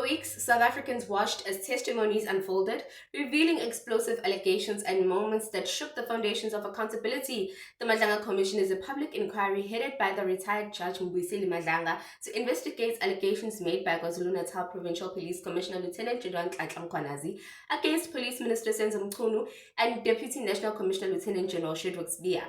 weeks, South Africans watched as testimonies unfolded, revealing explosive allegations and moments that shook the foundations of accountability. The Madlanga Commission is a public inquiry headed by the retired Judge Mbuyisile Madlanga to investigate allegations made by KwaZulu-Natal Provincial Police Commissioner Lieutenant General Nhlanhla Mkhwanazi against Police Minister Senzo Mchunu and Deputy National Commissioner Lieutenant General Nhlanhla Mkhwanazi.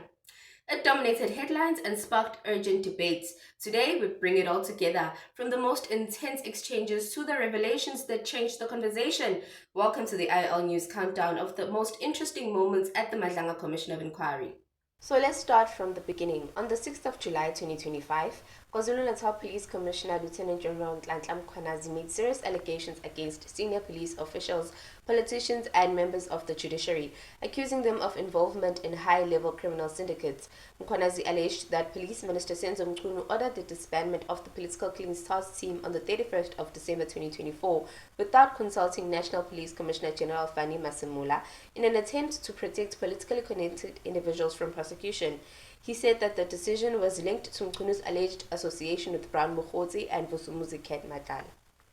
It dominated headlines and sparked urgent debates. Today, we bring it all together, from the most intense exchanges to the revelations that changed the conversation. Welcome to the IOL News Countdown of the most interesting moments at the Madlanga Commission of Inquiry. So let's start from the beginning. On the 6th of July 2025, KwaZulu-Natal Police Commissioner Lieutenant General Nhlanhla Mkhwanazi made serious allegations against senior police officials, politicians and members of the judiciary, accusing them of involvement in high-level criminal syndicates. Mkhwanazi alleged that Police Minister Senzo Mchunu ordered the disbandment of the Political Cleans Task Team on the 31st of December 2024 without consulting National Police Commissioner General Fani Masemula in an attempt to protect politically connected individuals from prosecution. He said that the decision was linked to Mchunu's alleged association with Brown Mokgotsi and Vusumuzi Cat Matlala.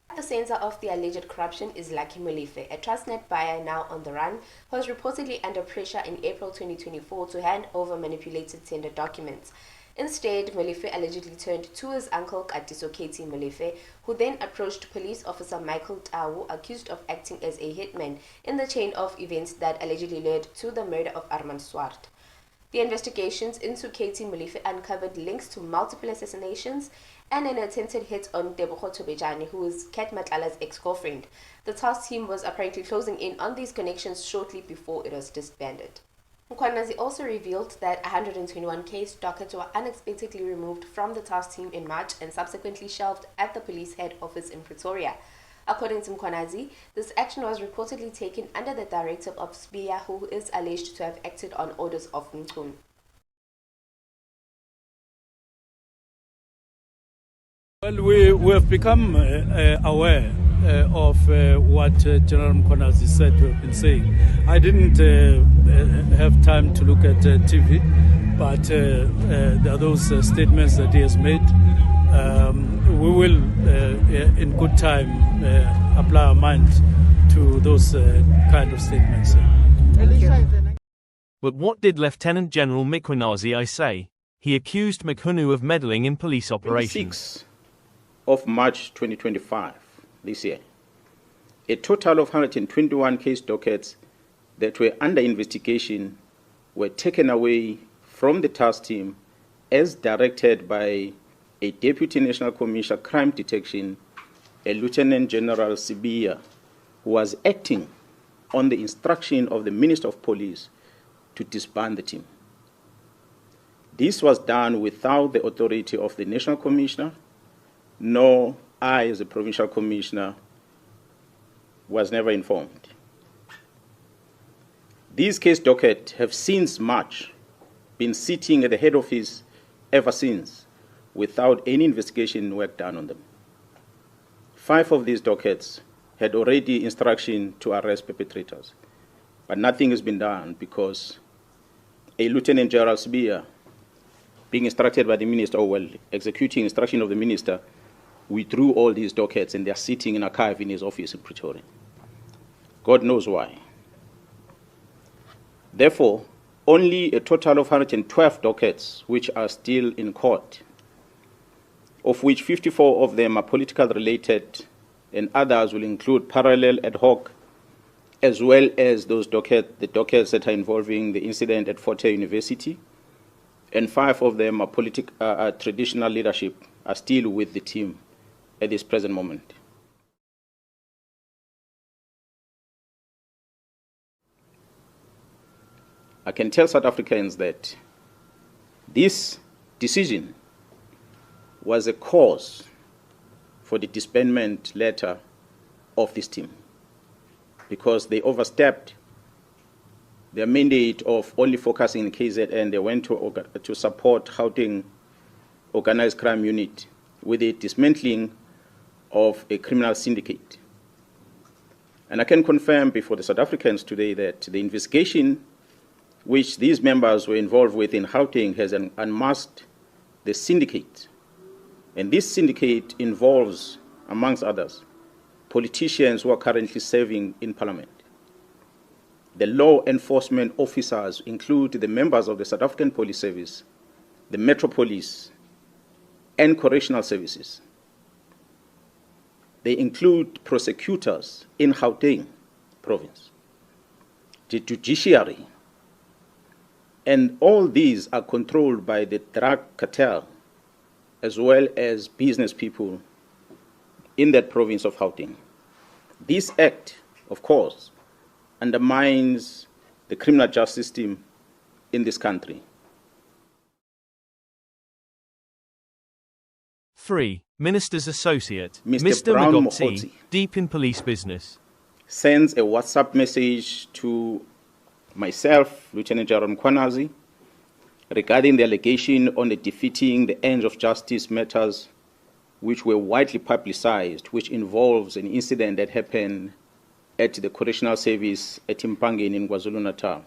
At the center of the alleged corruption is Lucky Molefe, a Transnet buyer now on the run, who was reportedly under pressure in April 2024 to hand over manipulated tender documents. Instead, Molefe allegedly turned to his uncle Katiso Katie Molefe, who then approached police officer Michael Tawu, accused of acting as a hitman in the chain of events that allegedly led to the murder of Armand Swart. The investigations into Katie Molefe uncovered links to multiple assassinations and an attempted hit on Tebogo Tobejane, who is Cat Matlala's ex-girlfriend. The task team was apparently closing in on these connections shortly before it was disbanded. Mkhwanazi also revealed that 121 case dockets were unexpectedly removed from the task team in March and subsequently shelved at the police head office in Pretoria. According to Mkhwanazi, this action was reportedly taken under the directive of SBIA, who is alleged to have acted on orders of Mchunu. Well, we have become aware of what General Mkhwanazi said we have been saying. I didn't have time to look at TV, but there are those statements that he has made. We will, in good time, apply our mind to those kind of statements. But what did Lieutenant General Mkhwanazi say? He accused Mchunu of meddling in police operations. 26th of March 2025, this year, a total of 121 case dockets that were under investigation were taken away from the task team as directed by a Deputy National Commissioner Crime Detection, a Lieutenant General Sibia, who was acting on the instruction of the Minister of Police to disband the team. This was done without the authority of the National Commissioner, nor I, as a Provincial Commissioner, was never informed. These case dockets have since March been sitting at the head office ever since, without any investigation work done on them. 5 of these dockets had already instruction to arrest perpetrators, but nothing has been done because a Lieutenant General Sibia, being instructed by the Minister, executing instruction of the Minister, withdrew all these dockets and they are sitting in an archive in his office in Pretoria. God knows why. Therefore, only a total of 112 dockets which are still in court, of which 54 of them are political related and others will include parallel ad hoc, as well as the dockets that are involving the incident at Fort Hare University, and 5 of them are traditional leadership, are still with the team at this present moment. I can tell South Africans that this decision was a cause for the disbandment letter of this team, because they overstepped their mandate of only focusing in KZN. They went to support Gauteng organized crime unit with the dismantling of a criminal syndicate. And I can confirm before the South Africans today that the investigation which these members were involved with in Gauteng has unmasked the syndicate. And this syndicate involves, amongst others, politicians who are currently serving in Parliament. The law enforcement officers include the members of the South African Police Service, the Metro Police, and correctional services. They include prosecutors in Gauteng province, the judiciary, and all these are controlled by the drug cartel as well as business people in that province of Gauteng. This act, of course, undermines the criminal justice system in this country. 3. Minister's associate, Mr. Brown Mkhwanazi, deep in police business, sends a WhatsApp message to myself, Lieutenant General Mkhwanazi, regarding the allegation on the defeating the ends of justice matters which were widely publicized, which involves an incident that happened at the correctional service at Mpangeni in KwaZulu-Natal.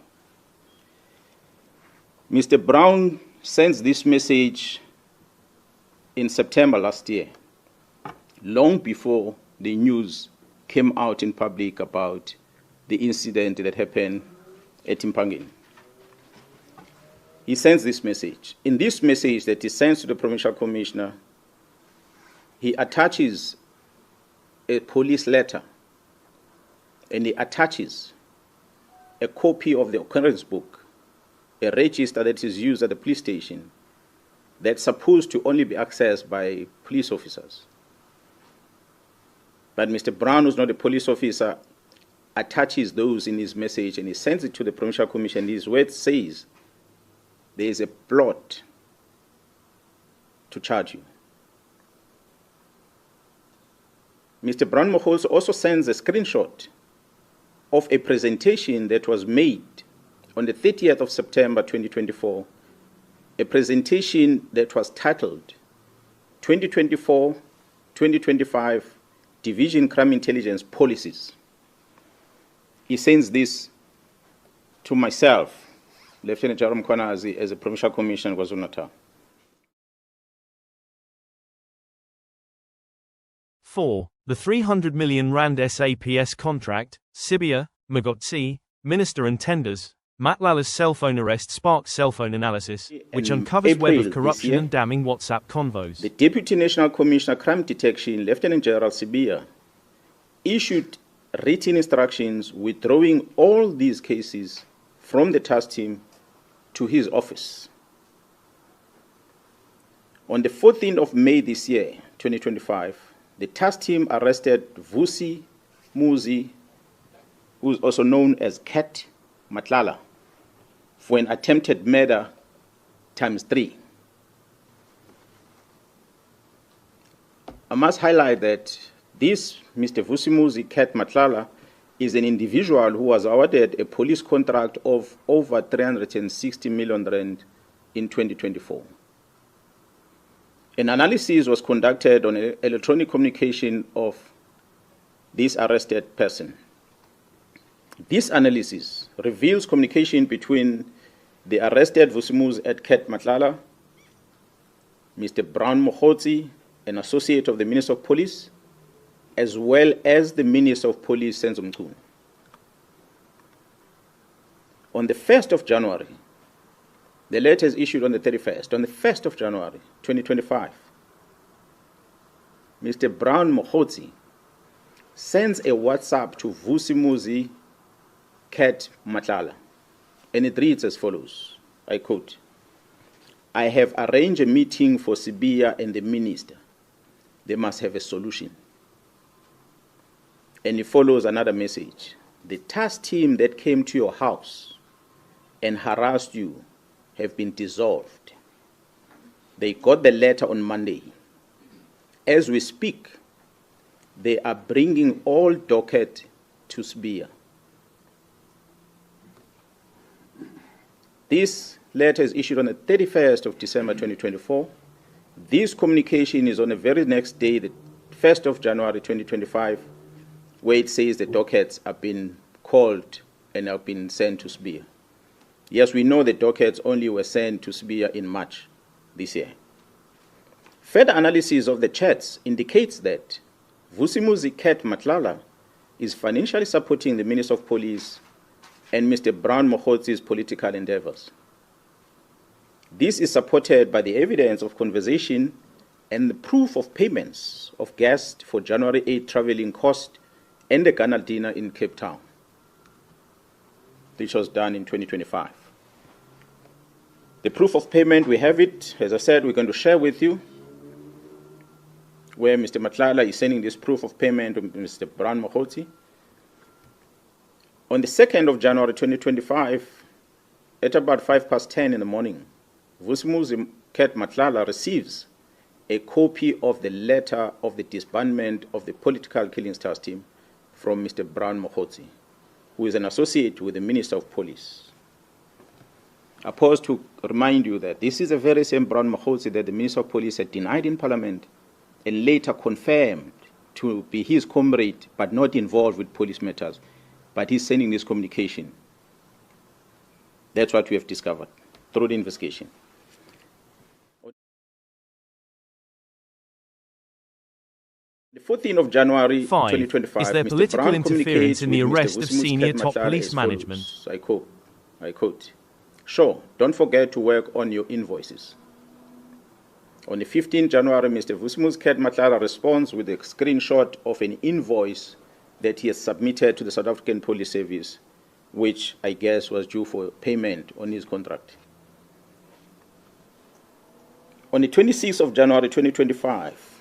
Mr. Brown sends this message in September last year, long before the news came out in public about the incident that happened at Mpangeni. He sends this message. In this message that he sends to the Provincial Commissioner, he attaches a police letter and he attaches a copy of the occurrence book, a register that is used at the police station that's supposed to only be accessed by police officers. But Mr. Brown, who's not a police officer, attaches those in his message and he sends it to the Provincial Commission. His word says there is a plot to charge you. Mr. Brown also sends a screenshot of a presentation that was made on the 30th of September 2024, a presentation that was titled 2024-2025 Division Crime Intelligence Policies. He sends this to myself, Lieutenant General Mkhwanazi, as a Provincial Commissioner in KwaZulu-Natal. 4. The 300 million rand SAPS contract, Sibia, Magotsi, Minister and Tenders, Matlala's cell phone arrest sparked cell phone analysis, which uncovers web of corruption and damning WhatsApp convos. The Deputy National Commissioner Crime Detection, Lieutenant General Sibia, issued written instructions withdrawing all these cases from the task team to his office. On the 14th of May this year, 2025, the task team arrested Vusi Muzi, who is also known as Cat Matlala, for an attempted murder ×3. I must highlight that this Mr. Vusi Muzi Cat Matlala is an individual who was awarded a police contract of over 360 million rand in 2024. An analysis was conducted on electronic communication of this arrested person. This analysis reveals communication between the arrested Vusimus at Ket Matlala, Mr. Brown Mkhwanazi, an associate of the Minister of Police, as well as the Minister of Police, Senzo Mchunu. On the 1st of January, the letter is issued on the 31st. On the 1st of January, 2025, Mr. Brown Mkhwanazi sends a WhatsApp to Vusi Muzi Cat Matlala, and it reads as follows, I quote, "I have arranged a meeting for Sibia and the minister. They must have a solution." And it follows another message. "The task team that came to your house and harassed you have been dissolved. They got the letter on Monday. As we speak, they are bringing all docket to Sibia." This letter is issued on the 31st of December 2024. This communication is on the very next day, the 1st of January 2025, where it says the dockets have been called and have been sent to Sibia. Yes, we know the dockets only were sent to Sibia in March this year. Further analysis of the chats indicates that Vusimuzi Cat Matlala is financially supporting the Minister of Police and Mr. Brown Mokgotzi's political endeavors. This is supported by the evidence of conversation and the proof of payments of guests for January 8 traveling cost and the Ghana dinner in Cape Town, which was done in 2025. The proof of payment, we have it. As I said, we're going to share with you where Mr. Matlala is sending this proof of payment to Mr. Brown Mokgotzi. On the 2nd of January 2025, at about 10:05 in the morning, Vusimuzi Cat Matlala receives a copy of the letter of the disbandment of the political killing stars team from Mr. Brown Mokgotzi, who is an associate with the Minister of Police. I pause to remind you that this is the very same Brown Mokgotzi that the Minister of Police had denied in Parliament and later confirmed to be his comrade but not involved with police matters. But he's sending this communication. That's what we have discovered through the investigation. The 14th of January 2025, is there Mr. political Brown interference in the with arrest Mr. of Vusimuzi senior Cat top Matlala police as management? follows. I quote, "Sure, don't forget to work on your invoices." On the 15th January, Mr. Vusimuzi Cat Matlala responds with a screenshot of an invoice that he has submitted to the South African Police Service, which I guess was due for payment on his contract. On the 26th of January 2025,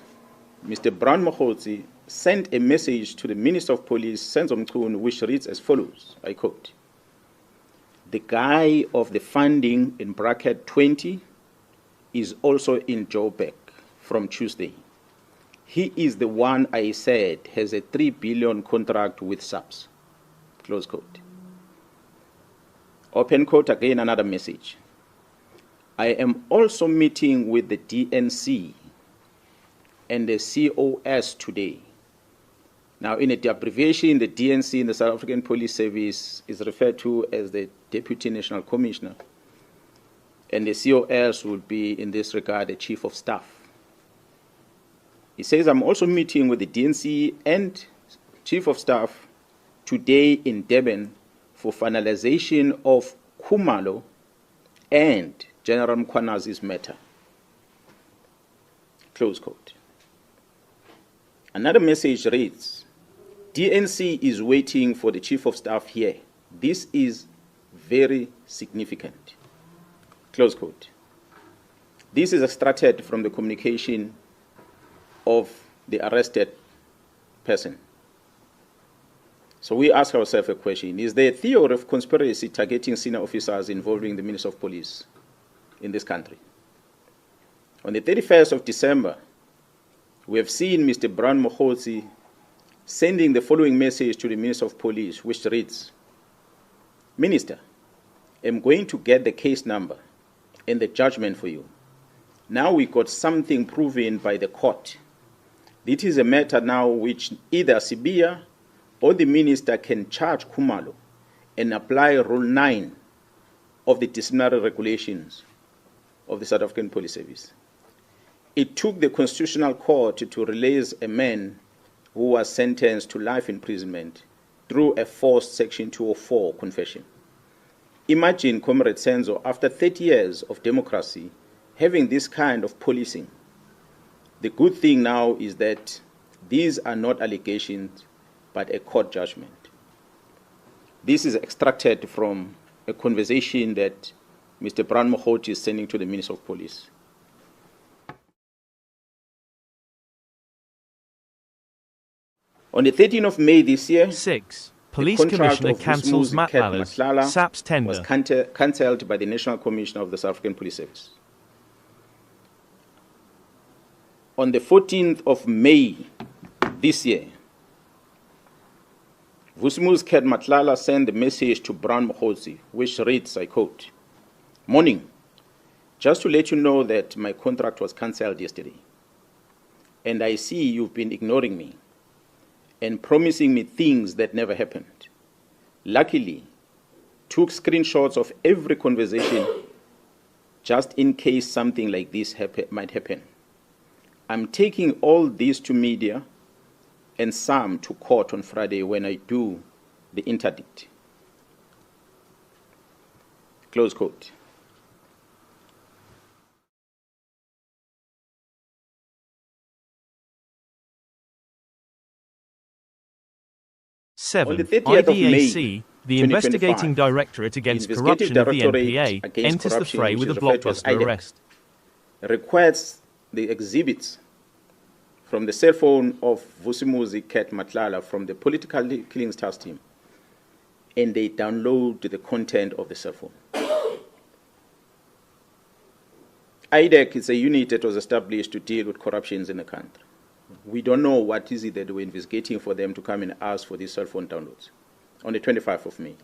Mr. Brown Mokgotzi sent a message to the Minister of Police, Senzo Mchunu, which reads as follows, I quote, "The guy of the funding in bracket 20 is also in Joburg from Tuesday. He is the one I said has a 3 billion contract with SAPS." Close quote. Open quote, again another message. "I am also meeting with the DNC and the COS today." Now, in the abbreviation, the DNC in the South African Police Service is referred to as the Deputy National Commissioner, and the COS will be, in this regard, the Chief of Staff. He says, "I'm also meeting with the DNC and Chief of Staff today in Durban for finalization of Khumalo and General Mkhwanazi's matter." Close quote. Another message reads, "DNC is waiting for the Chief of Staff here. This is very significant." Close quote. This is extracted from the communication of the arrested person. So we ask ourselves a question: is there a theory of conspiracy targeting senior officers involving the Minister of Police in this country? On the 31st of December, we have seen Mr. Brown Mokgotzi sending the following message to the Minister of Police, which reads, "Minister, I'm going to get the case number and the judgment for you. Now we got something proven by the court. It is a matter now which either Sibia or the minister can charge Khumalo and apply Rule 9 of the disciplinary regulations of the South African Police Service. It took the Constitutional Court to release a man who was sentenced to life imprisonment through a forced Section 204 confession. Imagine, Comrade Senzo, after 30 years of democracy, having this kind of policing. The good thing now is that these are not allegations, but a court judgment." This is extracted from a conversation that Mr. Brown Mokgotzi is sending to the Minister of Police. On the 13th of May this year, 6. Police Commissioner cancels Matlala's SAPS tender. Was cancelled by the National Commission of the South African Police Service. On the 14th of May this year, Vusimuzi Cat Matlala sent a message to Brown Mokgotzi, which reads, I quote, "Morning. Just to let you know that my contract was cancelled yesterday, and I see you've been ignoring me and promising me things that never happened. Luckily, took screenshots of every conversation just in case something like this might happen. I'm taking all this to media and some to court on Friday when I do the interdict. Close quote. On the 7. 30th of May, IDAC, the Investigating 2025, Directorate Against Investigative Corruption of the Directorate NPA, Against enters the Corruption, fray which with a is referred to as blockbuster IDAC, arrest. requests the exhibits from the cell phone of Vusimuzi Cat Matlala from the political killings task team, and they download the content of the cell phone. IDAC is a unit that was established to deal with corruptions in the country. We don't know what is it that we're investigating for them to come and ask for these cell phone downloads. On the 25th of May,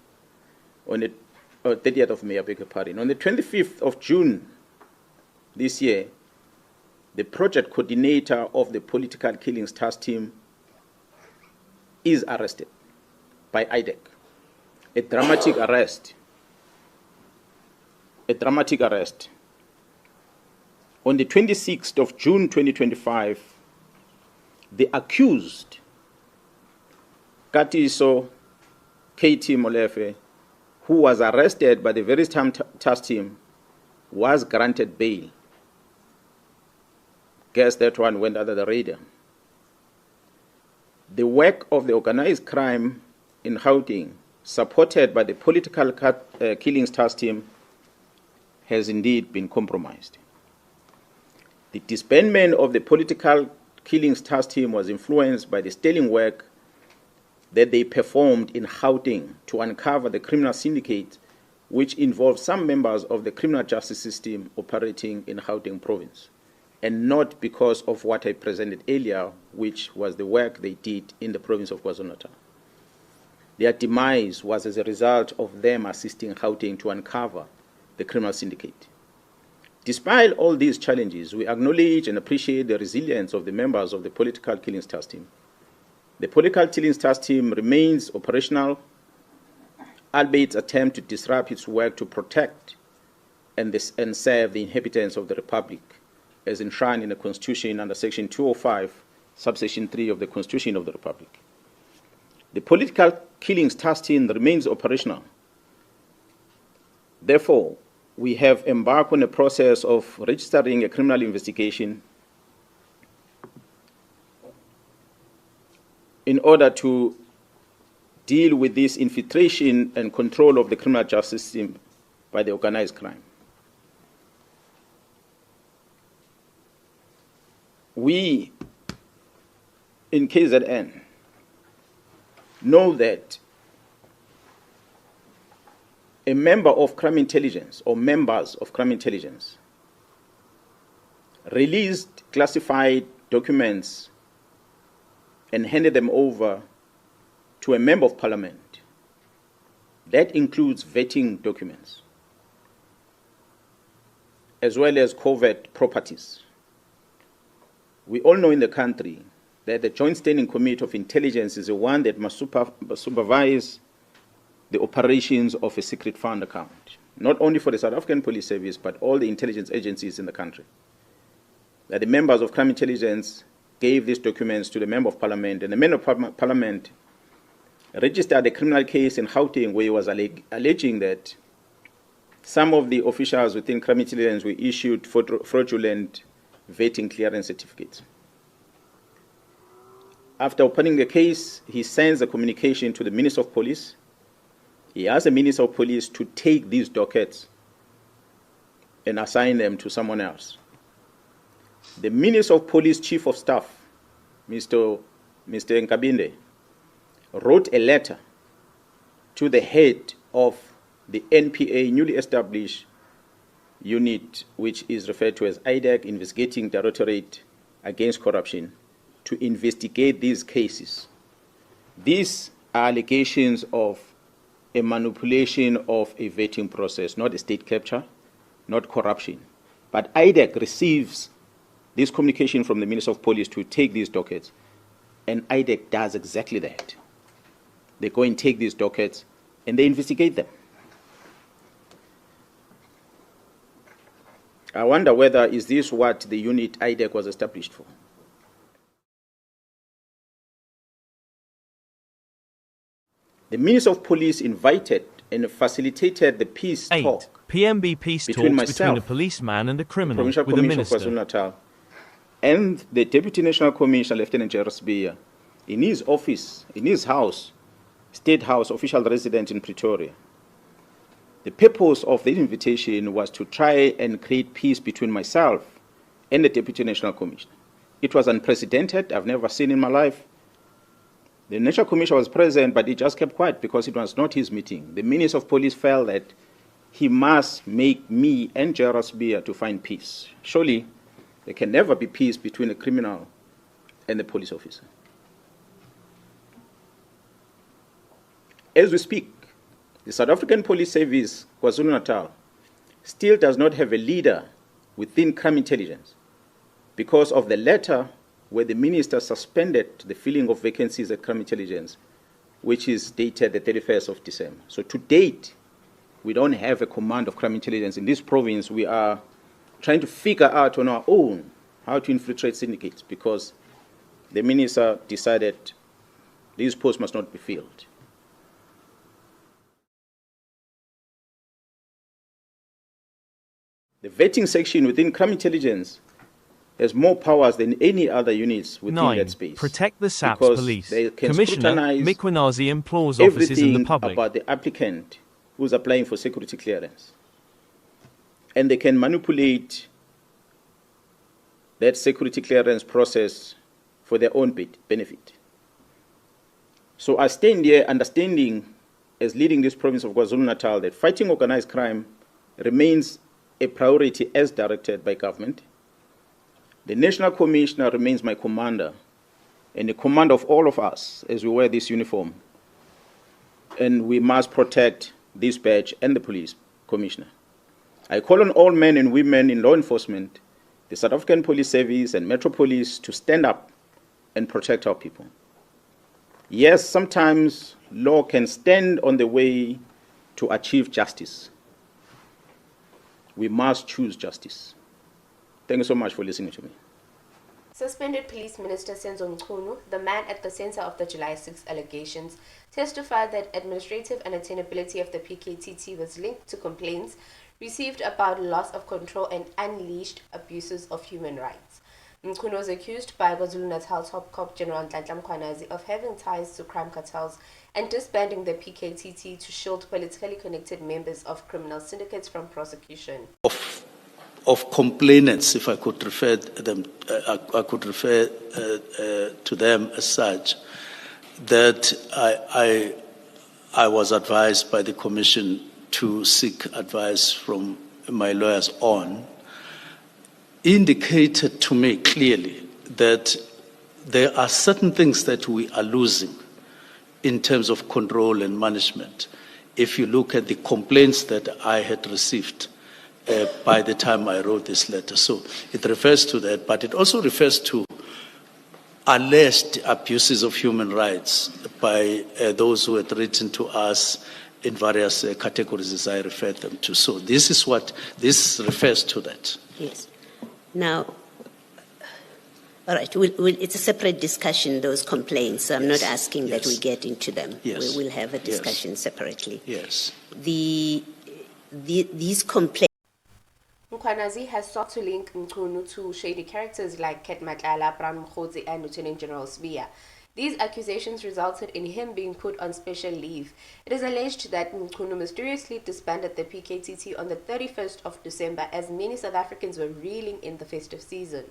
on the 30th of May, I beg your pardon. On the 25th of June this year, the project coordinator of the political killings task team is arrested by IDAC. A dramatic arrest. A dramatic arrest. On the 26th of June 2025, the accused, Katiso KT Molefe, who was arrested by the very same task team, was granted bail. Guess that one went under the radar. The work of the organized crime in Gauteng, supported by the political killings task team, has indeed been compromised. The disbandment of the political killings task team was influenced by the sterling work that they performed in Gauteng to uncover the criminal syndicate, which involved some members of the criminal justice system operating in Gauteng province, and not because of what I presented earlier, which was the work they did in the province of KwaZulu-Natal. Their demise was as a result of them assisting Gauteng to uncover the criminal syndicate. Despite all these challenges, we acknowledge and appreciate the resilience of the members of the political killings task team. The political killings task team remains operational, albeit its attempt to disrupt its work to protect and serve the inhabitants of the Republic, as enshrined in the Constitution under Section 205, subsection 3 of the Constitution of the Republic. The political killings task team remains operational. Therefore, we have embarked on a process of registering a criminal investigation in order to deal with this infiltration and control of the criminal justice system by the organized crime. We, in KZN, know that a member of crime intelligence or members of crime intelligence released classified documents and handed them over to a member of parliament. That includes vetting documents, as well as covert properties. We all know in the country that the Joint Standing Committee of Intelligence is the one that must supervise the operations of a secret fund account, not only for the South African Police Service, but all the intelligence agencies in the country. That the members of crime intelligence gave these documents to the member of parliament, and the member of parliament registered a criminal case in Gauteng where he was alleging that some of the officials within crime intelligence were issued fraudulent vetting clearance certificates. After opening the case, he sends a communication to the Minister of Police. He asks the Minister of Police to take these dockets and assign them to someone else. The Minister of Police Chief of Staff, Mr. Nkabinde, wrote a letter to the head of the NPA newly established unit, which is referred to as IDAC, Investigating Directorate Against Corruption, to investigate these cases. These are allegations of a manipulation of a vetting process, not a state capture, not corruption. But IDAC receives this communication from the Minister of Police to take these dockets, and IDAC does exactly that. They go and take these dockets and they investigate them. I wonder whether is this what the unit IDAC was established for? The Minister of Police invited and facilitated the peace 8. talk PMB peace between talks between a myself, policeman and a criminal Provincial with a Commissioner of minister. KwaZulu-Natal, and the Deputy National Commissioner, Lieutenant General Nhlanhla, in his office, in his house, State House, official residence in Pretoria. The purpose of the invitation was to try and create peace between myself and the Deputy National Commissioner. It was unprecedented. I've never seen in my life. The National Commissioner was present, but he just kept quiet because it was not his meeting. The Minister of Police felt that he must make me and General Nhlanhla to find peace. Surely, there can never be peace between a criminal and the police officer. As we speak, the South African Police Service, KwaZulu-Natal, still does not have a leader within crime intelligence because of the letter where the minister suspended the filling of vacancies at crime intelligence, which is dated the 31st of December. So to date, we don't have a command of crime intelligence in this province. We are trying to figure out on our own how to infiltrate syndicates because the minister decided these posts must not be filled. The vetting section within crime intelligence has more powers than any other units within 9. that space. Protect the SAPS because police. they can Commissioner scrutinize Mkhwanazi implores officers in the everything public. about the applicant who's applying for security clearance. And they can manipulate that security clearance process for their own benefit. So I stand here understanding, as leading this province of KwaZulu-Natal, that fighting organized crime remains a priority as directed by government. The National Commissioner remains my commander and the commander of all of us as we wear this uniform. And we must protect this badge and the police commissioner. I call on all men and women in law enforcement, the South African Police Service and Metro Police to stand up and protect our people. Yes, sometimes law can stand on the way to achieve justice. We must choose justice. Thank you so much for listening to me. Suspended Police Minister Senzo Mchunu, the man at the center of the July 6 allegations, testified that administrative unattainability of the PKTT was linked to complaints received about loss of control and unleashed abuses of human rights. Mchunu was accused by KwaZulu-Natal top cop General Nhlanhla Mkhwanazi of having ties to crime cartels and disbanding the PKTT to shield politically connected members of criminal syndicates from prosecution. Of complainants, if I could refer them, I could refer to them as such, that I was advised by the Commission to seek advice from my lawyers on, indicated to me clearly that there are certain things that we are losing in terms of control and management. If you look at the complaints that I had received by the time I wrote this letter. So it refers to that, but it also refers to alleged abuses of human rights by those who had written to us in various categories as I referred them to. So this is what this refers to that. Yes. Now, all right, it's a separate discussion, those complaints. So I'm not asking that we get into them. Yes. We'll have a discussion separately. Yes. These complaints. Mkhwanazi has sought to link Mchunu to shady characters like Matlala, and Lieutenant General Nhlanhla. These accusations resulted in him being put on special leave. It is alleged that Mchunu mysteriously disbanded the PKTT on the 31st of December as many South Africans were reeling in the festive season.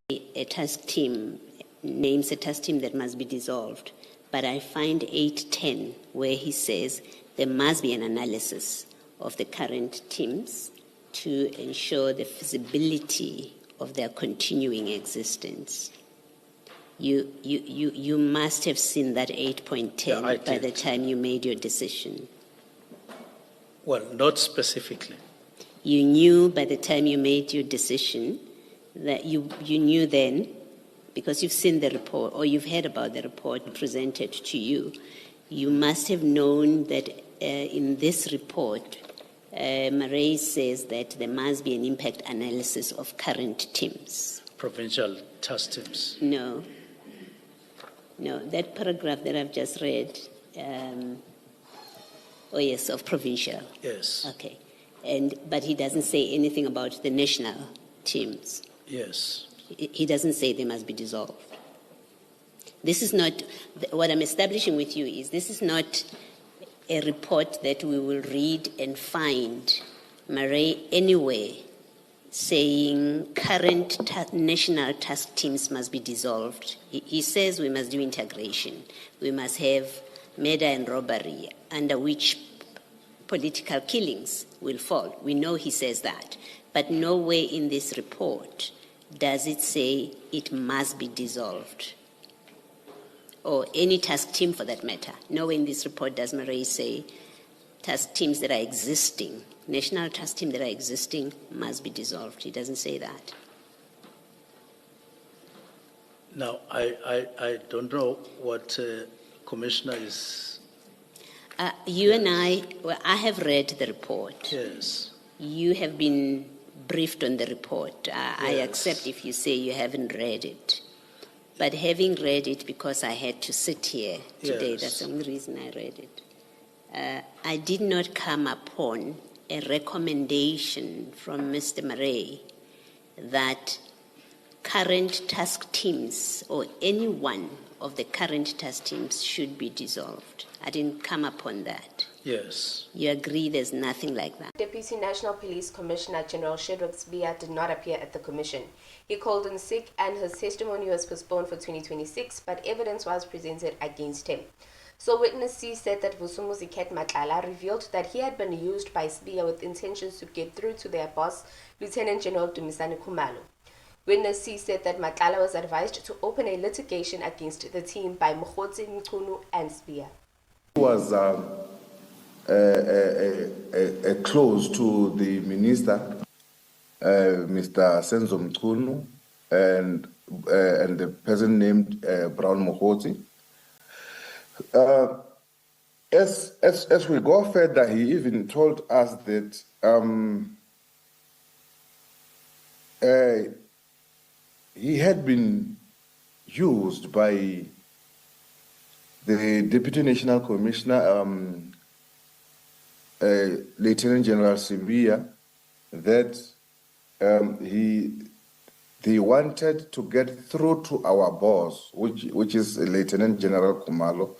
A task team names a task team that must be dissolved, but I find 8:10 where he says there must be an analysis of the current teams to ensure the feasibility of their continuing existence. You must have seen that 8.10 by the time you made your decision. Well, not specifically. You knew by the time you made your decision that you knew then, because you've seen the report or you've heard about the report presented to you, you must have known that in this report, Murray says that there must be an impact analysis of current teams. Provincial task teams. No. No, that paragraph that I've just read, oh yes, of provincial. Yes. Okay. But he doesn't say anything about the national teams. Yes. He doesn't say they must be dissolved. This is not, what I'm establishing with you is this is not a report that we will read and find Murray anywhere saying current national task teams must be dissolved. He says we must do integration. We must have murder and robbery, under which political killings will fall. We know he says that. But nowhere in this report does it say it must be dissolved. Or any task team for that matter. Nowhere in this report does Murray say task teams that are existing, national task teams that are existing must be dissolved. He doesn't say that. Now, I don't know what Commissioner is... You and I have read the report. Yes. You have been briefed on the report. I Yes. accept if you say you haven't read it. But having read it, because I had to sit here today, Yes. that's the only reason I read it. I did not come upon a recommendation from Mr. Murray that current task teams or any one of the current task teams should be dissolved. I didn't come upon that. Yes. You agree there's nothing like that? Deputy National Police Commissioner General Nhlanhla did not appear at the commission. He called in sick and his testimony was postponed for 2026, but evidence was presented against him. So witness C said that Syndicate Matlala revealed that he had been used by SBIA with intentions to get through to their boss, Lieutenant General Nhlanhla. Witness C said that Matlala was advised to open a litigation against the team by Mkhwanazi and SBIA. Was close to the minister, Mr. Senzo Mchunu, and the person named Brown Mkhwanazi. As we go further, he even told us that he had been used by the Deputy National Commissioner, Lieutenant General SBIA, that they wanted to get through to our boss, which is Lieutenant General Khumalo.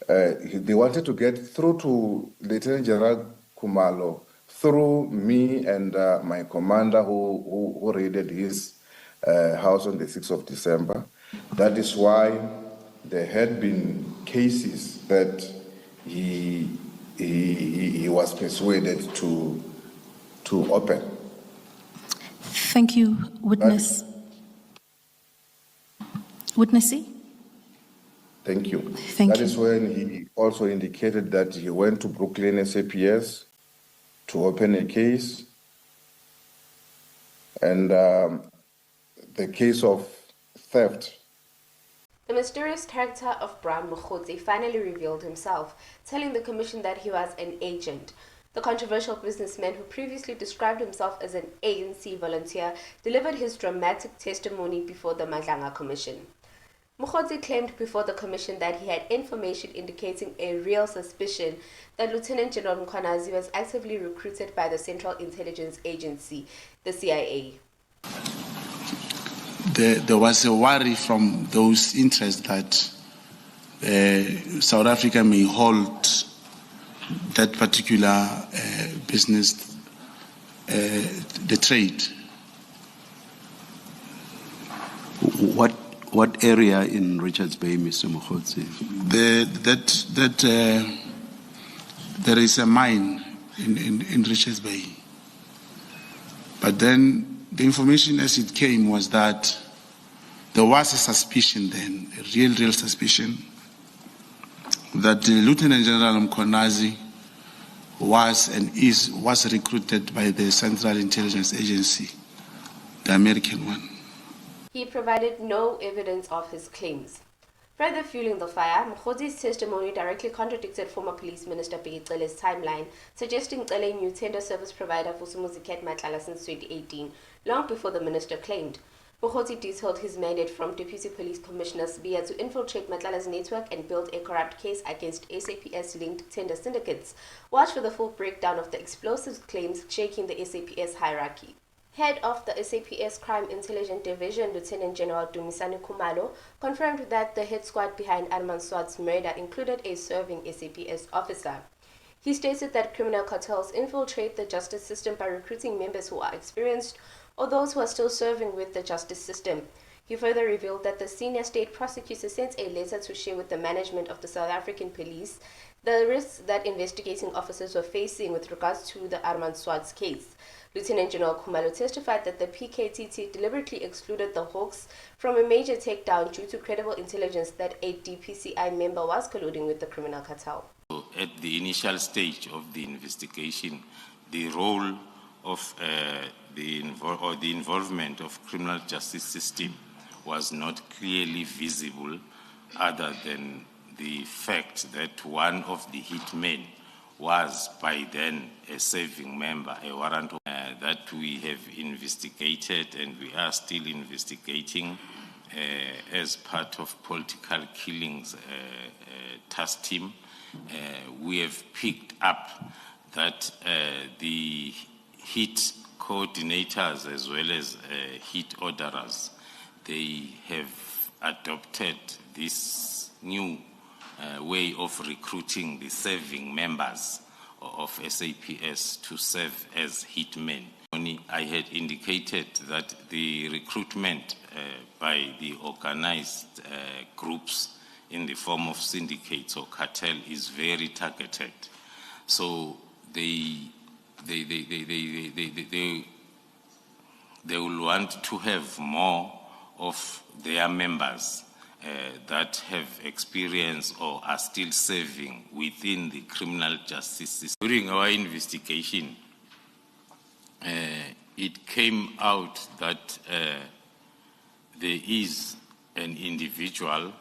They wanted to get through to Lieutenant General Khumalo through me and my commander who raided his house on the 6th of December. That is why there had been cases that he was persuaded to open. Thank you, witness. Witnessy? Thank you. Thank That you. is when he also indicated that he went to Brooklyn SAPS to open a case, and the case of theft. The mysterious character of Brown Mkhwanazi finally revealed himself, telling the commission that he was an agent. The controversial businessman, who previously described himself as an ANC volunteer, delivered his dramatic testimony before the Madlanga Commission. Mkhwanazi claimed before the commission that he had information indicating a real suspicion that Lieutenant General Mkhwanazi was actively recruited by the Central Intelligence Agency, the CIA. There was a worry from those interests that South Africa may hold that particular business, the trade. What area in Richards Bay, Mr. Mkhwanazi? There is a mine in Richards Bay. But then the information as it came was that there was a suspicion then, a real suspicion, that Lieutenant General Mkhwanazi was recruited by the Central Intelligence Agency, the American one. He provided no evidence of his claims. Further fueling the fire, Mkhwanazi's testimony directly contradicted former Police Minister Brigadier timeline, suggesting Cele knew tender service provider for Syndicate Matlala since 2018, long before the minister claimed. Mkhwanazi detailed his mandate from Deputy Police Commissioner Sibiya to infiltrate Matlala's network and build a corrupt case against SAPS-linked tender syndicates. Watch for the full breakdown of the explosive claims shaking the SAPS hierarchy. Head of the SAPS Crime Intelligence Division, Lieutenant General Nhlanhla Mkhwanazi, confirmed that the hit squad behind Arman Swart's murder included a serving SAPS officer. He stated that criminal cartels infiltrate the justice system by recruiting members who are experienced or those who are still serving with the justice system. He further revealed that the senior state prosecutor sent a letter to share with the management of the South African police the risks that investigating officers were facing with regards to the Arman Swart's case. Lieutenant General Mkhwanazi testified that the PKTT deliberately excluded the Hawks from a major takedown due to credible intelligence that a DPCI member was colluding with the criminal cartel. At the initial stage of the investigation, the role of the involvement of criminal justice system was not clearly visible, other than the fact that one of the hitmen was by then a serving member, a warrant that we have investigated and we are still investigating as part of political killings task team. We have picked up that the hit coordinators as well as hit orderers, they have adopted this new way of recruiting the serving members of SAPS to serve as hitmen. I had indicated that the recruitment by the organized groups in the form of syndicates or cartel is very targeted. So they will want to have more of their members that have experience or are still serving within the criminal justice system. During our investigation, it came out that there is an individual,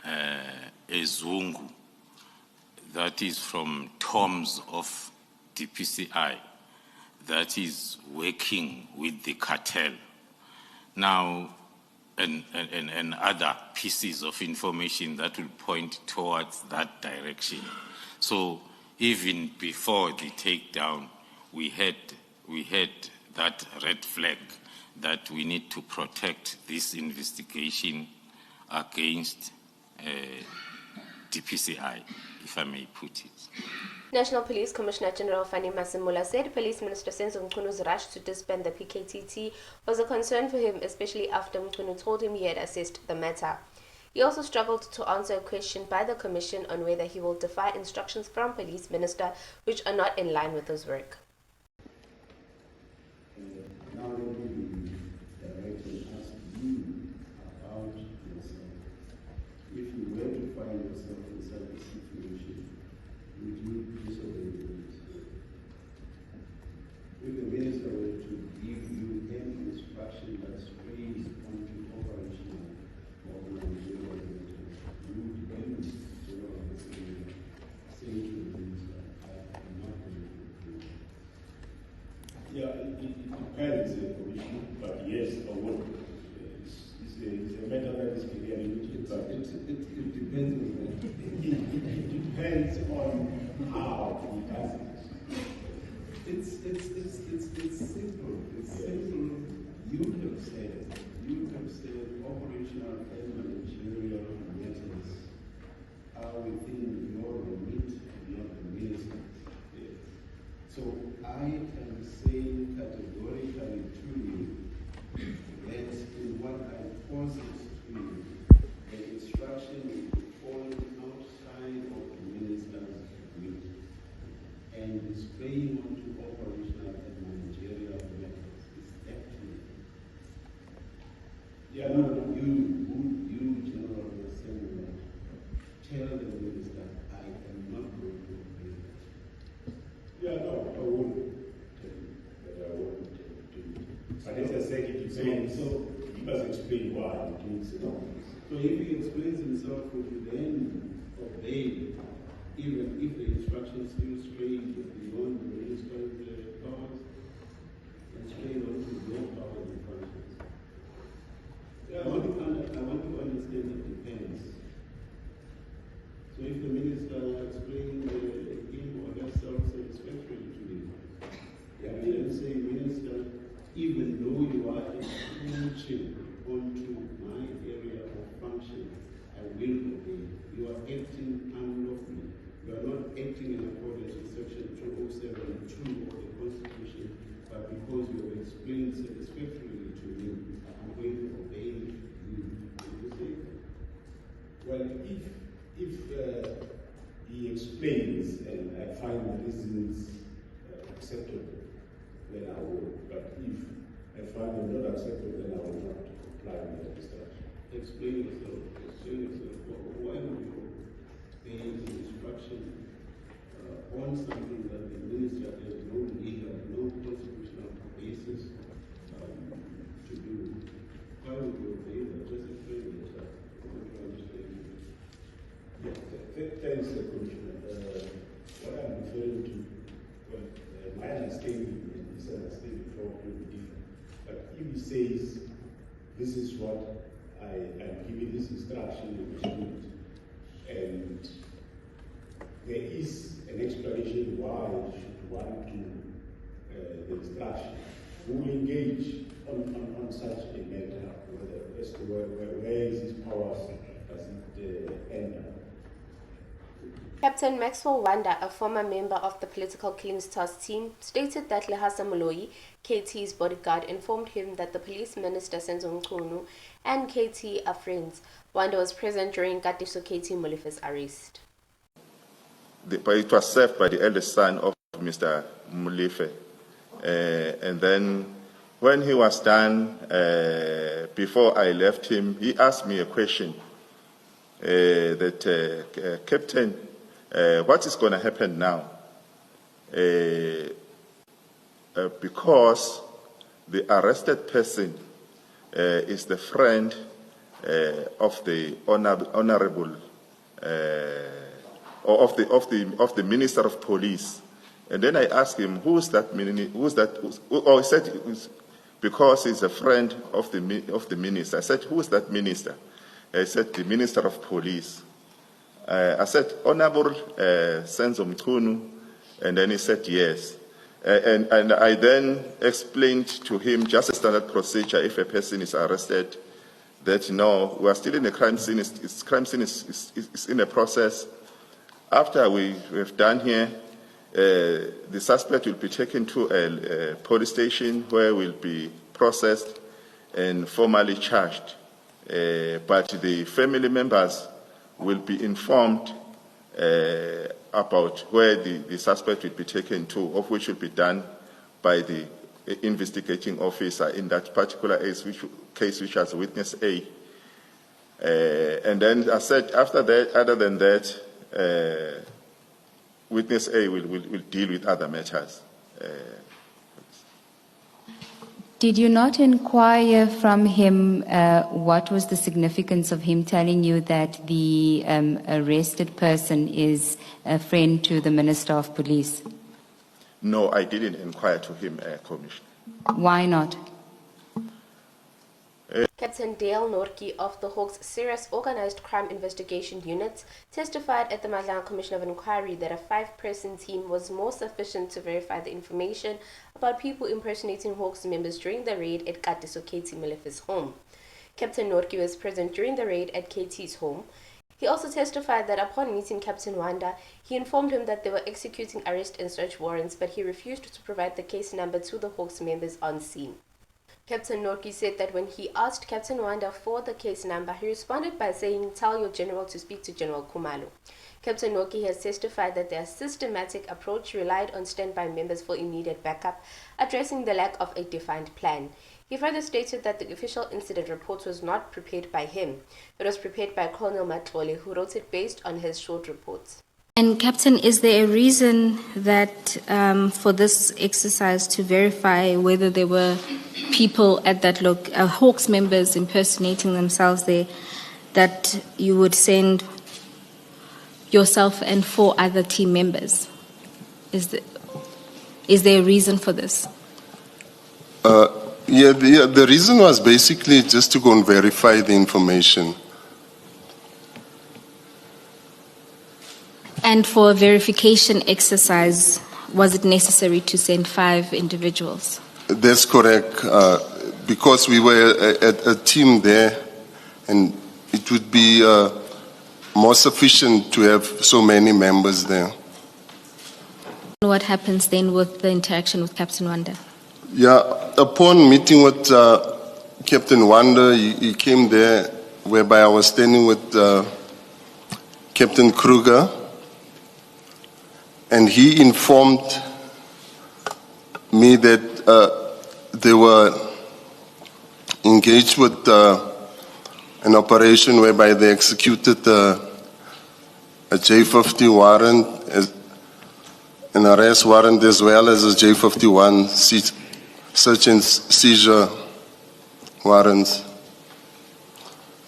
a Zungu, that is from Toms of DPCI, that is working with the cartel. Now, and other pieces of information that will point towards that direction. So even before the takedown, we had that red flag that we need to protect this investigation against DPCI, if I may put it. National Police Commissioner General Fani Masemola said Police Minister Senzo Mchunu's rush to disband the PKTT was a concern for him, especially after Mchunu told him he had assessed the matter. He also struggled to answer a question by the Commission on whether he will defy instructions from Police Minister which are not in line with his work. Yeah, it depends, Commissioner, but yes, I would. It's a matter that is clearly looking, but it depends. It depends on how he does it. It's simple. It's simple. You have said operational and managerial matters are within your remit, not the minister. So I am saying categorically to you that in what I posit to you, the instruction is falling outside of the minister's remit and displaying onto operational and managerial matters is left to me. Yeah, no, you General Assembly, tell the minister I am not going to obey that. Yeah, no, I wouldn't tell you that I wouldn't do it. But as I said, it depends. So he must explain why he thinks so. So if he explains himself, would you then obey, even if the instructions still stray beyond the minister's powers and stray onto your powers and functions? Well, if he explains and I find the reasons acceptable, then I will. But if I find them not acceptable, then I will not comply with the instruction. Explain yourself. Why would you pay the instruction on something that the minister has no legal, no constitutional basis to do? Why would you pay that? Just explain yourself. Thanks, Commissioner. What I'm referring to, well, my understanding and his understanding probably will differ. But if he says, this is what I'm giving this instruction to the student, and there is an explanation why you should want to the instruction, we will engage on such a matter, as to where is his powers, does it end up? Captain Maxwell Wanda, a former member of the political killings task team, stated that Lehasa Moloi, KT's bodyguard, informed him that the police minister Senzo Mchunu and KT are friends. Wanda was present during Katiso KT Molife's arrest. It was served by the eldest son of Mr. Molefe. And then when he was done, before I left him, he asked me a question Captain, what is going to happen now? Because the arrested person is the friend of the honorable or of the Minister of Police. And then I asked him, who's that? He said, because he's a friend of the minister. I said, who's that minister? He said, the Minister of Police. I said, Honorable Senzo Mchunu, and then he said, yes. And I then explained to him just a standard procedure if a person is arrested, that no, we are still in a crime scene. Crime scene is in a process. After we've done here, the suspect will be taken to a police station where will be processed and formally charged. But the family members will be informed about where the suspect will be taken to, of which will be done by the investigating officer in that particular case which has witness A. And then I said, after that, other than that, witness A will deal with other matters. Did you not inquire from him what was the significance of him telling you that the arrested person is a friend to the Minister of Police? No, I didn't inquire to him, Commissioner. Why not? Captain Dale Norki of the Hawks Serious Organized Crime Investigation Unit testified at the Madlanga Commission of Inquiry that a 5-person team was more sufficient to verify the information about people impersonating Hawks members during the raid at Katiso KT Molife's home. Captain Norki was present during the raid at KT's home. He also testified that upon meeting Captain Wanda, he informed him that they were executing arrest and search warrants, but he refused to provide the case number to the Hawks members on scene. Captain Norki said that when he asked Captain Wanda for the case number, he responded by saying, "Tell your general to speak to General Khumalo." Captain Norki has testified that their systematic approach relied on standby members for immediate backup, addressing the lack of a defined plan. He further stated that the official incident report was not prepared by him. It was prepared by Colonel Matlala, who wrote it based on his short reports. And Captain, is there a reason that for this exercise to verify whether there were people at that Hawks members impersonating themselves there, that you would send yourself and 4 other team members? Is there a reason for this? The reason was basically just to go and verify the information. And for a verification exercise, was it necessary to send 5 individuals? That's correct, because we were a team there, and it would be more sufficient to have so many members there. What happens then with the interaction with Captain Wanda? Yeah, upon meeting with Captain Wanda, he came there, whereby I was standing with Captain Kruger, and he informed me that they were engaged with an operation whereby they executed a J50 warrant, an arrest warrant, as well as a J51 search and seizure warrants,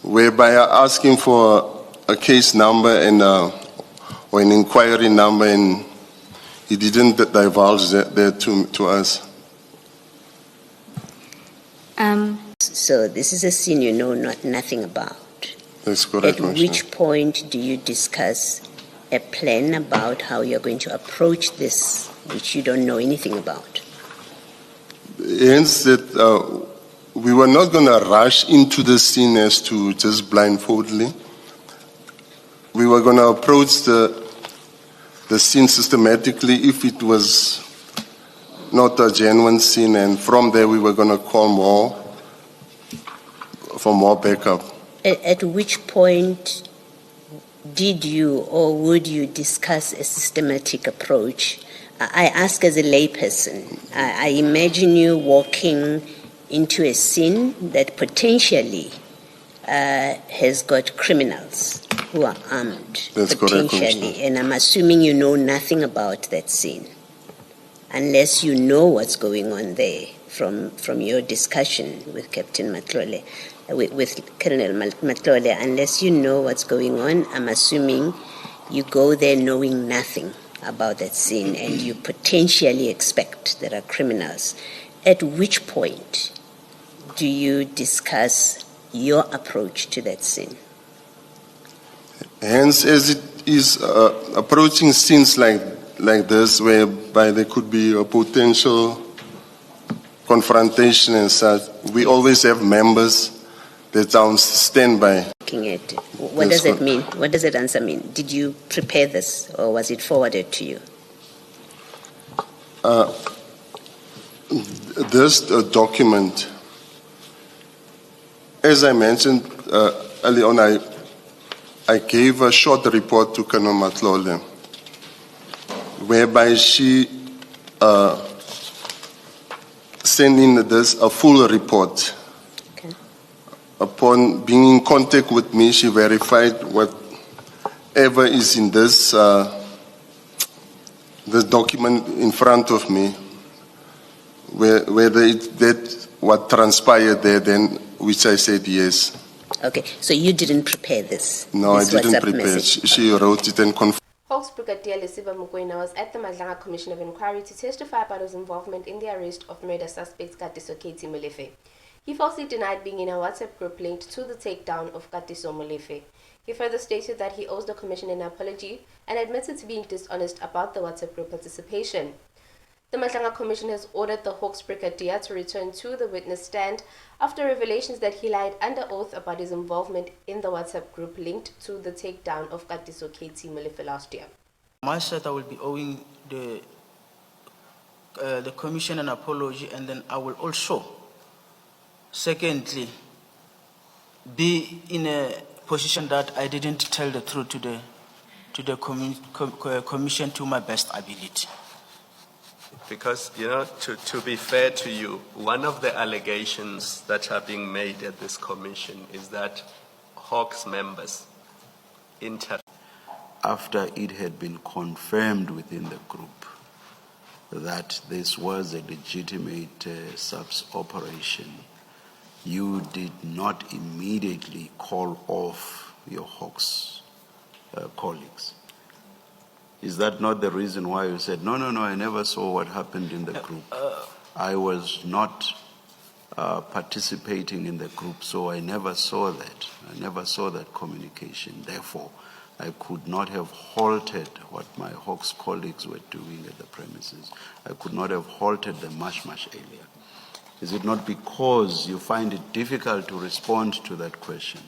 whereby I asked him for a case number and or an inquiry number, and he didn't divulge that to us. So this is a scene you know nothing about. That's correct. At which point do you discuss a plan about how you're going to approach this, which you don't know anything about? Hence that we were not going to rush into the scene as to just blindfoldly. We were going to approach the scene systematically if it was not a genuine scene, and from there we were going to call for more backup. At which point did you or would you discuss a systematic approach? I ask as a layperson. I imagine you walking into a scene that potentially has got criminals who are armed. That's potentially, correct. and I'm assuming you know nothing about that scene, unless you know what's going on there from your discussion with Captain Matlala, with Colonel Matlala. Unless you know what's going on, I'm assuming you go there knowing nothing about that scene, and you potentially expect there are criminals. At which point do you discuss your approach to that scene? Hence, as it is approaching scenes like this, whereby there could be a potential confrontation and such, we always have members that are on standby. What does it mean? What does that answer mean? Did you prepare this, or was it forwarded to you? This document, as I mentioned early on, I gave a short report to Colonel Matlala, whereby she sent in a full report. Okay. Upon being in contact with me, she verified whatever is in this document in front of me, whether it's that what transpired there, then which I said yes. Okay, so you didn't prepare this? No, this I didn't WhatsApp prepare. message. She wrote it and confirmed. Hawks Brigadier Mkhwanazi was at the Madlanga Commission of Inquiry to testify about his involvement in the arrest of murder suspect Katiso Katie Molefe. He falsely denied being in a WhatsApp group linked to the takedown of Katiso Molefe. He further stated that he owes the Commission an apology and admitted to being dishonest about the WhatsApp group participation. The Madlanga Commission has ordered the Hawks Brigadier to return to the witness stand after revelations that he lied under oath about his involvement in the WhatsApp group linked to the takedown of Katiso Katie Molefe last year. My side, I will be owing the Commission an apology, and then I will also, secondly, be in a position that I didn't tell the truth to the Commission to my best ability. Because, you know, to be fair to you, one of the allegations that are being made at this commission is that Hawks members after it had been confirmed within the group that this was a legitimate SAPS operation, you did not immediately call off your Hawks colleagues. Is that not the reason why you said, no, I never saw what happened in the group? I was not participating in the group, so I never saw that. I never saw that communication. Therefore, I could not have halted what my Hawks colleagues were doing at the premises. I could not have halted them much earlier. Is it not because you find it difficult to respond to that question?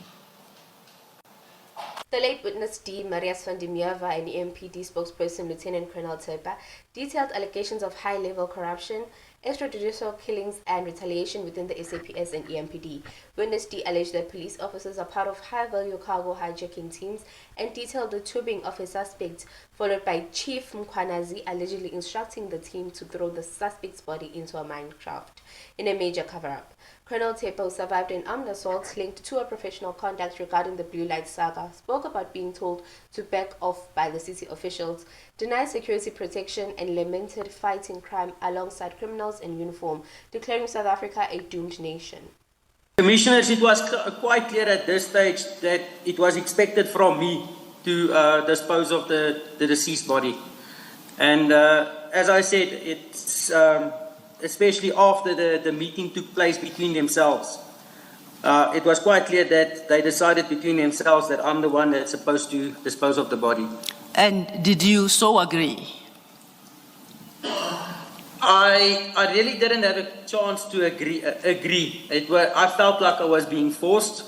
The late witness D. Marius van der Merwe and EMPD spokesperson Lieutenant General Nhlanhla Mkhwanazi detailed allegations of high-level corruption extrajudicial killings and retaliation within the SAPS and EMPD. Witness D alleged that police officers are part of high-value cargo hijacking teams and detailed the tubing of a suspect, followed by Chief Mkhwanazi allegedly instructing the team to throw the suspect's body into a minecraft in a major cover-up. Colonel Tepo survived an armed assault linked to a professional conduct regarding the Blue Light saga, spoke about being told to back off by the city officials, denied security protection, and lamented fighting crime alongside criminals in uniform, declaring South Africa a doomed nation. Commissioners, it was quite clear at this stage that it was expected from me to dispose of the deceased body. And as I said, it's especially after the meeting took place between themselves, it was quite clear that they decided between themselves that I'm the one that's supposed to dispose of the body. And did you so agree? I really didn't have a chance to agree. I felt like I was being forced.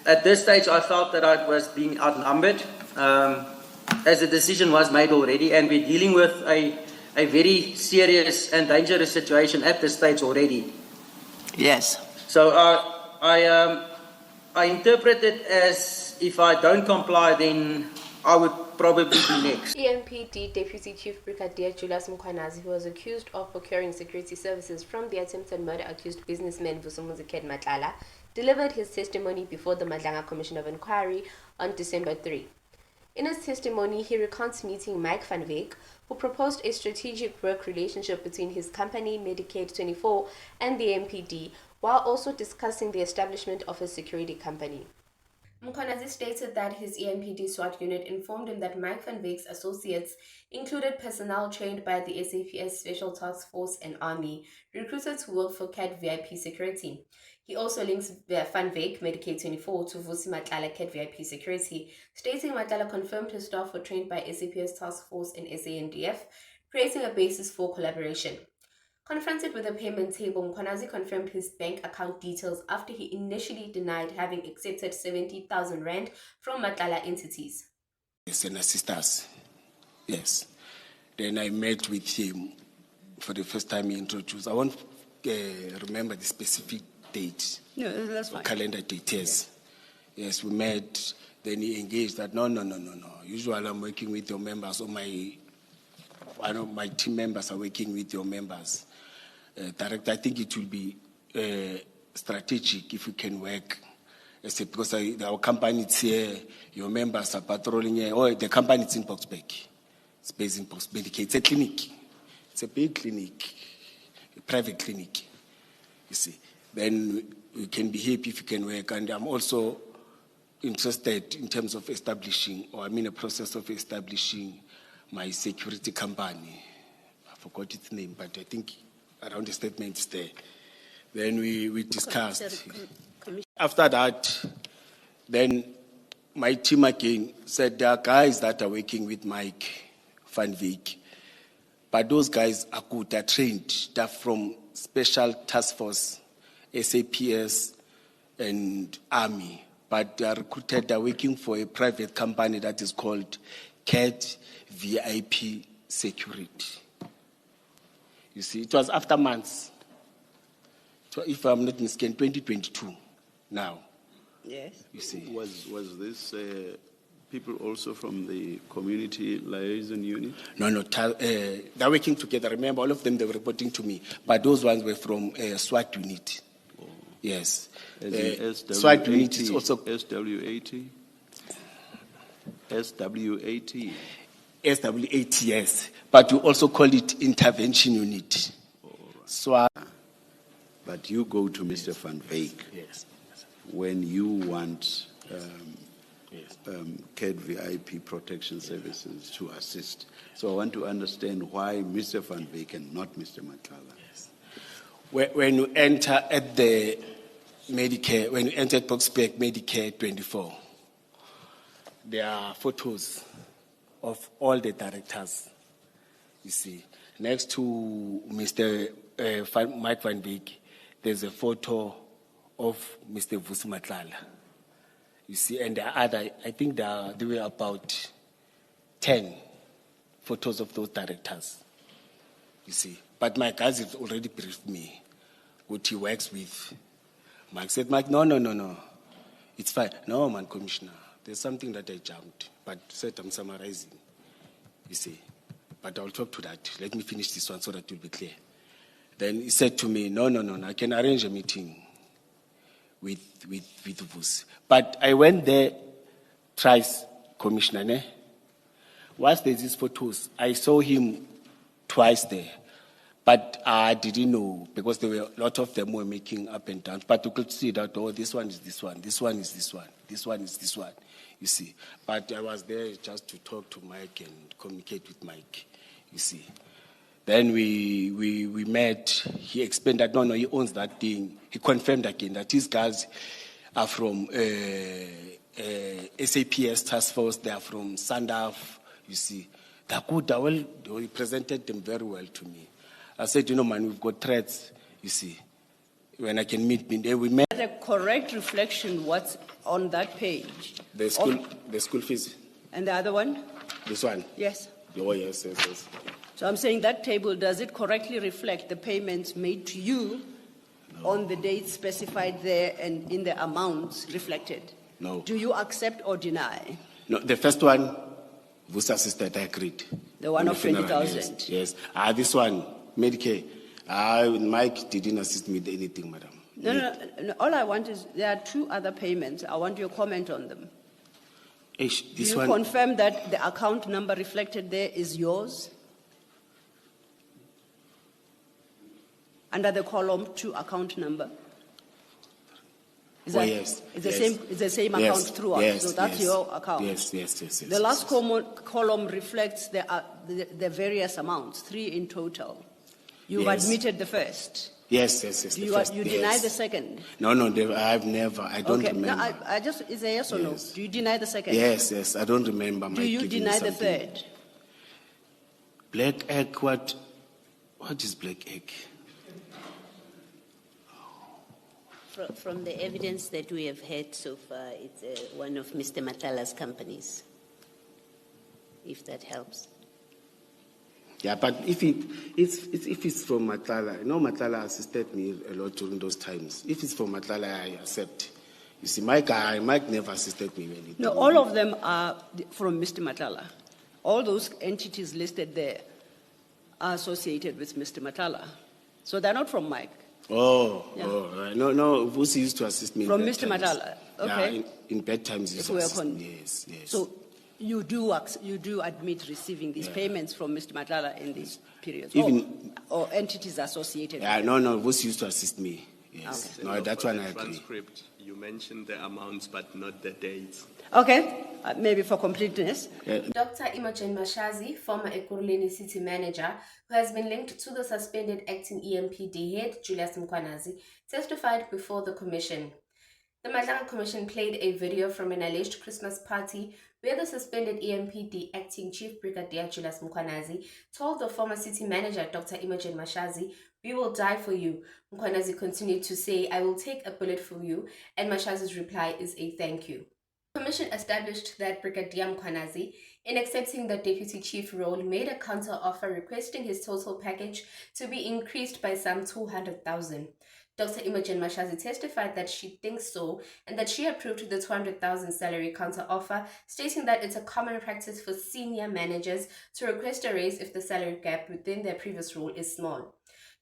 At this stage, I felt that I was being outnumbered, as the decision was made already, and we're dealing with a very serious and dangerous situation at this stage already. Yes. So I interpret it as if I don't comply, then I would probably be next. EMPD Deputy Chief Brigadier Julius Mkhwanazi, who was accused of procuring security services from the attempted murder accused businessman Vusumuzi Matlala, delivered his testimony before the Madlanga Commission of Inquiry on December 3. In his testimony, he recounts meeting Mike van Wyk, who proposed a strategic work relationship between his company, Medicaid 24, and the MPD, while also discussing the establishment of a security company. Mkhwanazi stated that his EMPD SWAT unit informed him that Mike van Wyk's associates included personnel trained by the SAPS Special Task Force and Army, recruited to work for CAT VIP Security. He also links Van Wyk, Medicaid 24, to Vusi Matlala, CAT VIP Security, stating Matlala confirmed his staff were trained by SAPS Task Force and SANDF, creating a basis for collaboration. Confronted with a payment table, Mkhwanazi confirmed his bank account details after he initially denied having accepted 70,000 rand from Matlala entities. Yes, and assist us. Yes. Then I met with him for the first time he introduced. I won't remember the specific date. No, that's fine. Calendar date, yes. Yes, we met. Then he engaged that, no. Usually I'm working with your members, or one of my team members are working with your members. Director, I think it will be strategic if we can work. Because our company is here, your members are patrolling here. Oh, the company is in Boxback. It's based in Boxback. It's a clinic. It's a big clinic, a private clinic. You see, then we can be happy if you can work. And I'm also interested in terms of establishing, or I'm in a process of establishing my security company. I forgot its name, but I think around the statement is there. Then we discussed. After that, then my team again said there are guys that are working with Mike van Wyk, but those guys are good, they're trained, they're from Special Task Force, SAPS, and Army, but they are recruited, they're working for a private company that is called CAT VIP Security. You see, it was after months. If I'm not mistaken, 2022 now. Yes. You see. Was this people also from the community liaison unit? No, they're working together. Remember, all of them, they were reporting to me. But those ones were from SWAT unit. Oh. Yes. SWAT unit is also... SW80? SW80? SW80, yes. But we also call it intervention unit. SWAT. But you go to Mr. van Wyk when you want CAT VIP protection services to assist. So I want to understand why Mr. van Wyk and not Mr. Matlala. Yes. When you enter at the Medicare, when you enter at Boxback Medicare 24, there are photos of all the directors. You see, next to Mr. Mike van Wyk, there's a photo of Mr. Vusi Matlala. You see, and there are other, I think there were about 10 photos of those directors. You see, But my guys have already briefed me what he works with. Mike said, Mike, no. It's fine. No, man, Commissioner, there's something that I jumped. But said I'm summarizing, you see. But I'll talk to that. Let me finish this one so that it will be clear. Then he said to me, no, I can arrange a meeting with Vus. But I went there thrice, Commissioner, ne? Whilst there's these photos, I saw him twice there. But I didn't know, because there were a lot of them were making up and down. But you could see that, oh, this one is this one, this one is this one, this one is this one, you see. But I was there just to talk to Mike and communicate with Mike, you see. Then we met. He explained that, no, he owns that thing. He confirmed again that his guys are from SAPS task force, they are from Sandaf, you see. They're good, he presented them very well to me. I said, man, we've got threats, you see. When I can meet me, we met. The correct reflection, what's on that page? The school fees. And the other one? This one? Yes. Oh, yes. So I'm saying that table, does it correctly reflect the payments made to you on the dates specified there and in the amounts reflected? No. Do you accept or deny? No, the first one, Vus assisted, I agreed. The one of 20,000? Yes. This one, Medicare. Mike didn't assist me with anything, madam. No. All I want is, there are two other payments. I want your comment on them. Do you confirm that the account number reflected there is yours? Under the column 2 account number? Yes. It's the same account throughout, so that's your account. Yes. The last column reflects the various amounts, 3 in total. You've admitted the first. Yes. Do you deny the second? No, I've never. I don't remember. No, it's a yes or no? Do you deny the second? Yes. I don't remember. Do you deny the third? Black egg, what is black egg? From the evidence that we have had so far, it's one of Mr. Matlala's companies, if that helps. Yeah, but if it's from Matlala, Matlala assisted me a lot during those times. If it's from Matlala, I accept. You see, Mike never assisted me really. No, all of them are from Mr. Matlala. All those entities listed there are associated with Mr. Matlala. So they're not from Mike. No, Vusi used to assist me. From Mr. Matlala, okay. Yeah, in bad times, he used to assist me. Yes. So you do admit receiving these payments from Mr. Matlala in these periods, or entities associated. Yeah, no, Vusi used to assist me. Yes, okay. No, that's one I agree. Transcript, you mentioned the amounts, but not the dates. Okay, maybe for completeness. Dr. Imogen Mashazi, former Ekurhuleni city manager, who has been linked to the suspended acting EMPD head, Julius Mkhwanazi, testified before the commission. The Madlanga Commission played a video from an alleged Christmas party where the suspended EMPD acting chief brigadier Julius Mkhwanazi told the former city manager, Dr. Imogen Mashazi, "We will die for you." Mkhwanazi continued to say, "I will take a bullet for you," and Mashazi's reply is a thank you. The commission established that Brigadier Mkhwanazi, in accepting the deputy chief role, made a counter-offer requesting his total package to be increased by some 200,000. Dr. Imogen Mashazi testified that she thinks so and that she approved the 200,000 salary counter-offer, stating that it's a common practice for senior managers to request a raise if the salary gap within their previous role is small.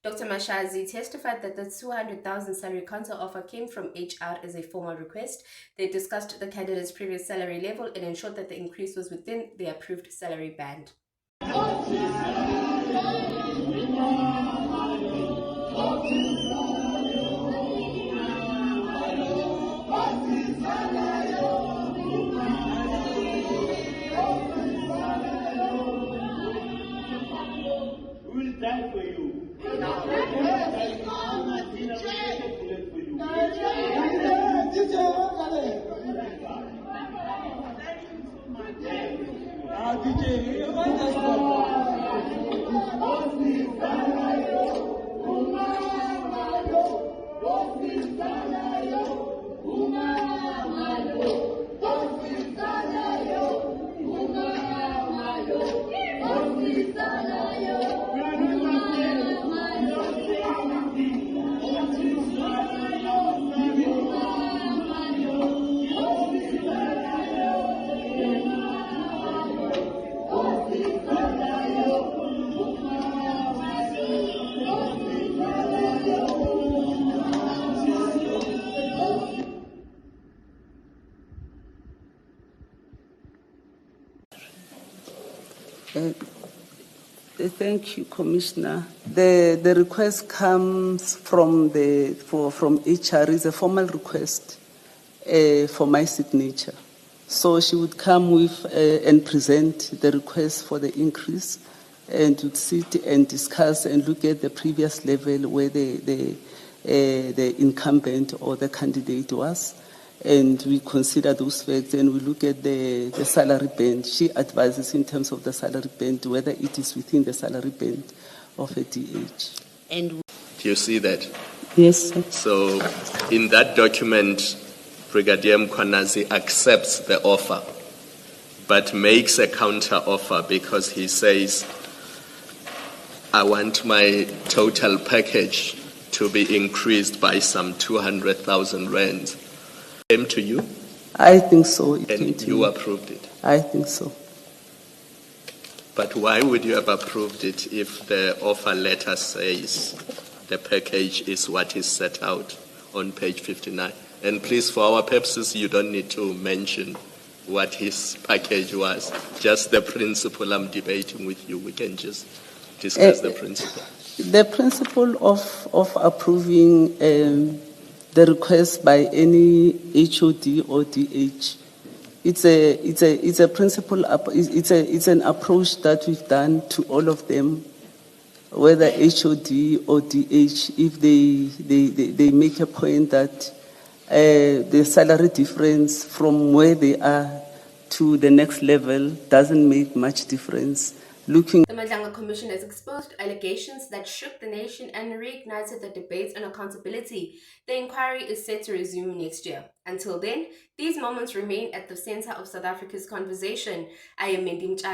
Dr. Mashazi testified that the 200,000 salary counter-offer came from HR as a formal request. They discussed the candidate's previous salary level and ensured that the increase was within the approved salary band. We will die for you. Thank you, Commissioner. The request comes from HR. It's a formal request for my signature. So she would come with and present the request for the increase, and would sit and discuss and look at the previous level where the incumbent or the candidate was. And we consider those facts, and we look at the salary band. She advises in terms of the salary band, whether it is within the salary band of a DH. And Do you see that? Yes, sir. So in that document, Brigadier Mkhwanazi accepts the offer, but makes a counter offer because he says, I want my total package to be increased by some 200,000 rand. Came to you? I think so. And you approved it? I think so. But why would you have approved it if the offer letter says the package is what is set out on page 59? And please, for our purposes, you don't need to mention what his package was. Just the principle I'm debating with you. We can just discuss the principle. The principle of approving the request by any HOD or DH, it's a principle. It's an approach that we've done to all of them, whether HOD or DH. If they make a point that the salary difference from where they are to the next level doesn't make much difference. The Madlanga Commission has exposed allegations that shook the nation and reignited the debates on accountability. The inquiry is set to resume next year. Until then, these moments remain at the center of South Africa's conversation. I am Mendim Chai.